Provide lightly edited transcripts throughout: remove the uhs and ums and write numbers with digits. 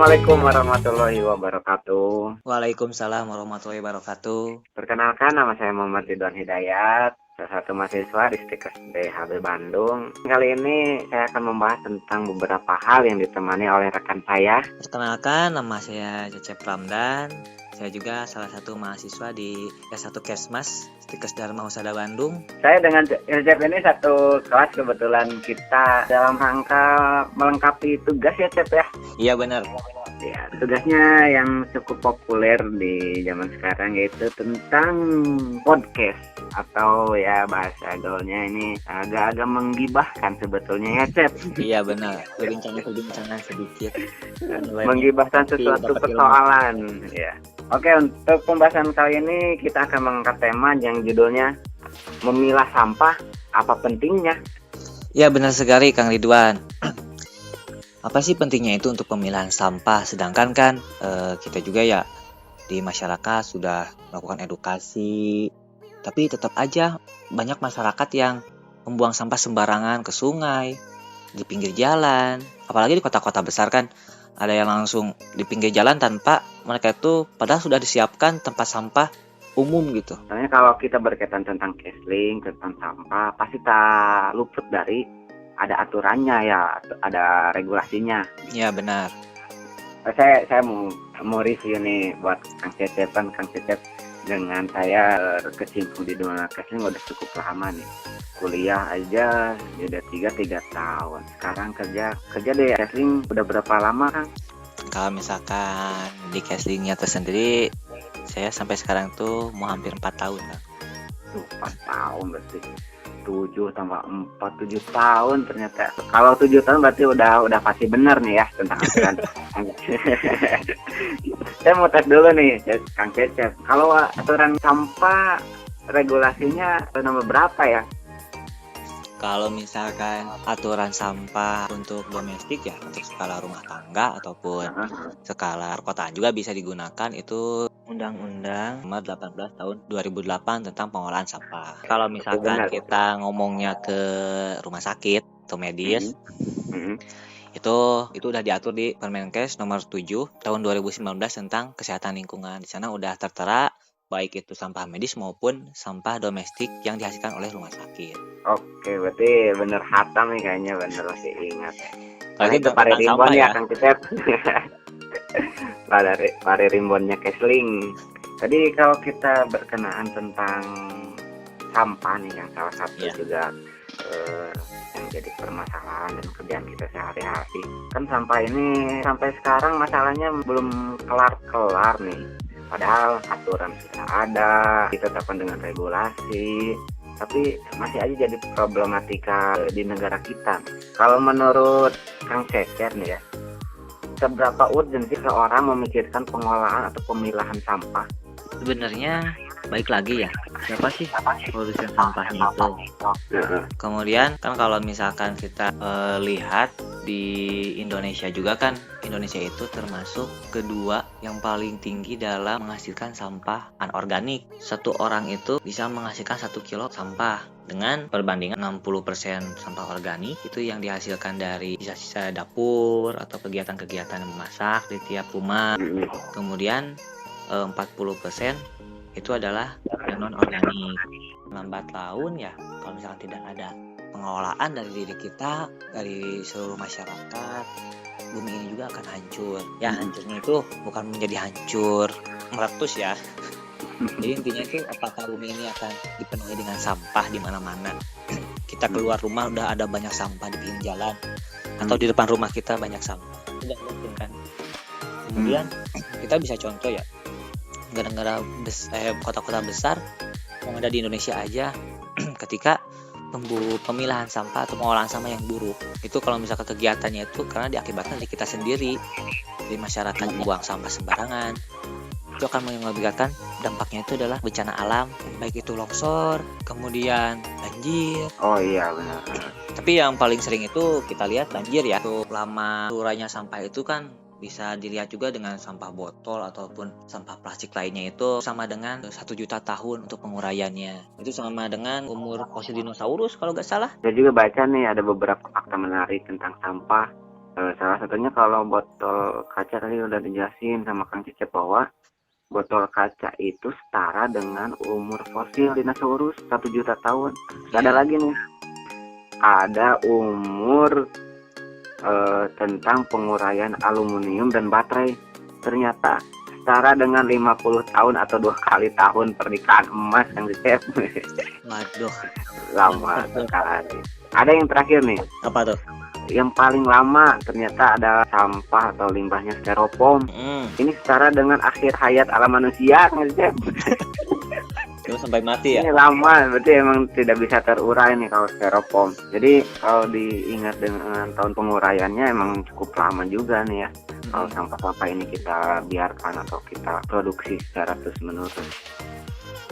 Assalamualaikum warahmatullahi wabarakatuh. Waalaikumsalam warahmatullahi wabarakatuh. Perkenalkan, nama saya Muhammad Ridwan Hidayat, salah satu mahasiswa di Stikes DHB Bandung. Kali ini saya akan membahas tentang beberapa hal yang ditemani oleh rekan saya. Perkenalkan, nama saya Cecep Ramdan. Saya juga salah satu mahasiswa di S1 Kesmas, Stikes Dharma Husada Bandung. Saya dengan Cecep ini satu kelas, kebetulan kita dalam rangka melengkapi tugas ya Cep ya. Iya benar. Ya, tugasnya yang cukup populer di zaman sekarang yaitu tentang podcast, atau ya bahasa gaulnya ini agak-agak menggibahkan sebetulnya ya Cep. Iya benar. Perbincangan sedikit. Menggibahkan sesuatu persoalan ya. Oke, untuk pembahasan kali ini kita akan mengangkat tema yang judulnya memilah sampah, apa pentingnya? Iya benar sekali Kang Ridwan. Apa sih pentingnya itu untuk pemilahan sampah? Sedangkan kan kita juga ya di masyarakat sudah melakukan edukasi, tapi tetap aja banyak masyarakat yang membuang sampah sembarangan ke sungai, di pinggir jalan. Apalagi di kota-kota besar kan ada yang langsung di pinggir jalan tanpa mereka itu padahal sudah disiapkan tempat sampah umum gitu. Soalnya kalau kita berkaitan tentang casing, tentang sampah, pasti tak luput dari ada aturannya ya, ada regulasinya. Iya benar. Saya mau review nih buat Kang Cecep. Kang Cecep dengan saya kecimpung di dunia casing udah cukup lama nih. Kuliah aja udah 3 tahun. Sekarang kerja di casing udah berapa lama Kang? Kalau misalkan di casingnya tersendiri, saya sampai sekarang tuh mau hampir 4 tahun Kang. 4 tahun berarti 7 tambah 4, 7 tahun ternyata. Kalau 7 tahun berarti udah pasti benar nih ya tentang aturan. Saya mau tes dulu nih Kang Cecep. Kalau aturan sampah regulasinya nomor berapa ya? Kalau misalkan aturan sampah untuk domestik ya, untuk skala rumah tangga ataupun skala perkotaan juga bisa digunakan, itu Undang-Undang Nomor 18 Tahun 2008 tentang pengolahan sampah. Kalau misalkan kita ngomongnya ke rumah sakit atau medis, itu udah diatur di Permenkes Nomor 7 Tahun 2019 tentang kesehatan lingkungan. Di sana udah tertera baik itu sampah medis maupun sampah domestik yang dihasilkan oleh rumah sakit. Oke, berarti bener hatam nih kayaknya, bener masih ingat. Lagi itu pare rimbon ya Kang Cecep. Pare rimbonnya Kesling. Tadi kalau kita berkenaan tentang sampah nih yang salah satu juga yang jadi permasalahan dan kerjaan kita sehari-hari. Kan sampah ini sampai sekarang masalahnya belum kelar-kelar nih. Padahal aturan sudah ada, ditetapkan dengan regulasi, tapi masih aja jadi problematika di negara kita. Kalau menurut Kang Cecep nih ya, seberapa urgent sih seorang memikirkan pengolahan atau pemilahan sampah? Sebenarnya baik lagi ya, siapa sih produsen sampahnya itu. Kemudian kan kalau misalkan kita lihat di Indonesia juga kan, Indonesia itu termasuk kedua yang paling tinggi dalam menghasilkan sampah anorganik. Satu orang itu bisa menghasilkan 1 kilo sampah, dengan perbandingan 60% sampah organik itu yang dihasilkan dari sisa-sisa dapur atau kegiatan-kegiatan memasak di tiap rumah. Kemudian 40% itu adalah non organik. Lambat laun ya, kalau misalkan tidak ada pengelolaan dari diri kita, dari seluruh masyarakat, bumi ini juga akan hancur. Ya hancurnya itu bukan menjadi hancur meletus ya. Jadi intinya itu apakah bumi ini akan dipenuhi dengan sampah di mana-mana. Kita keluar rumah udah ada banyak sampah di pinggir jalan, atau di depan rumah kita banyak sampah. Tidak mungkin kan. Kemudian kita bisa contoh ya, negara-negara kota-kota besar yang ada di Indonesia aja, ketika pemilahan sampah atau pengolahan sampah yang buruk, itu kalau misalkan kegiatannya itu karena diakibatkan dari kita sendiri, di masyarakat membuang sampah sembarangan, itu akan mengakibatkan dampaknya itu adalah bencana alam, baik itu longsor, kemudian banjir. Oh iya benar. Tapi yang paling sering itu kita lihat banjir ya. Untuk lama turunnya sampah itu kan bisa dilihat juga dengan sampah botol ataupun sampah plastik lainnya, itu sama dengan 1 juta tahun untuk penguraiannya. Itu sama dengan umur fosil dinosaurus kalau nggak salah. Saya juga baca nih ada beberapa fakta menarik tentang sampah. Salah satunya kalau botol kaca tadi udah dijelasin sama Kang Cecep bahwa botol kaca itu setara dengan umur fosil dinosaurus 1 juta tahun. Ada lagi nih, ada umur tentang penguraian aluminium dan baterai. Ternyata setara dengan 50 tahun atau 2 kali tahun pernikahan emas Kang Cecep. Waduh, Lama sekali. Ada yang terakhir nih, apa tuh? yang paling lama ternyata ada sampah atau limbahnya styrofoam. Ini setara dengan akhir hayat alam manusia Kang Cecep. Itu sampai mati ya? Ini lama, berarti emang tidak bisa terurai nih kalau styrofoam. Jadi kalau diingat dengan tahun penguraiannya emang cukup lama juga nih ya. Kalau sampah-sampah ini kita biarkan atau kita produksi secara terus-menerus.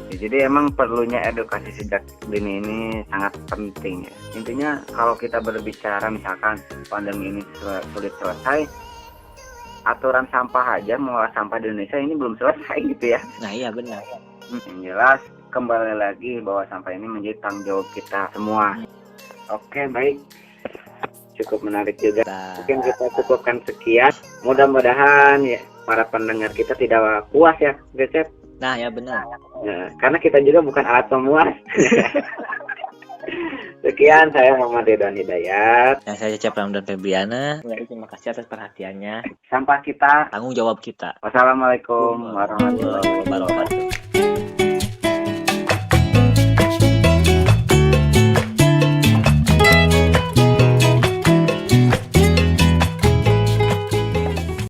Ya, jadi emang perlunya edukasi sejak dini ini sangat penting ya. Intinya kalau kita berbicara misalkan pandemi ini sulit selesai, aturan sampah aja mengolah sampah di Indonesia ini belum selesai gitu ya. Nah iya benar. Yang jelas kembali lagi bahwa sampah ini menjadi tanggung jawab kita semua. Oke, baik. Cukup menarik juga. Mungkin kita cukupkan sekian. Mudah-mudahan ya para pendengar kita tidak puas ya, Cecep. Nah ya benar. Nah, karena kita juga bukan alat pemuas. Sekian, saya Muhammad Ridwan Hidayat. Dan saya Cecep Ramdan Febriana. Terima kasih atas perhatiannya. Sampah kita, Tanggung jawab kita. wassalamualaikum warahmatullahi wabarakatuh.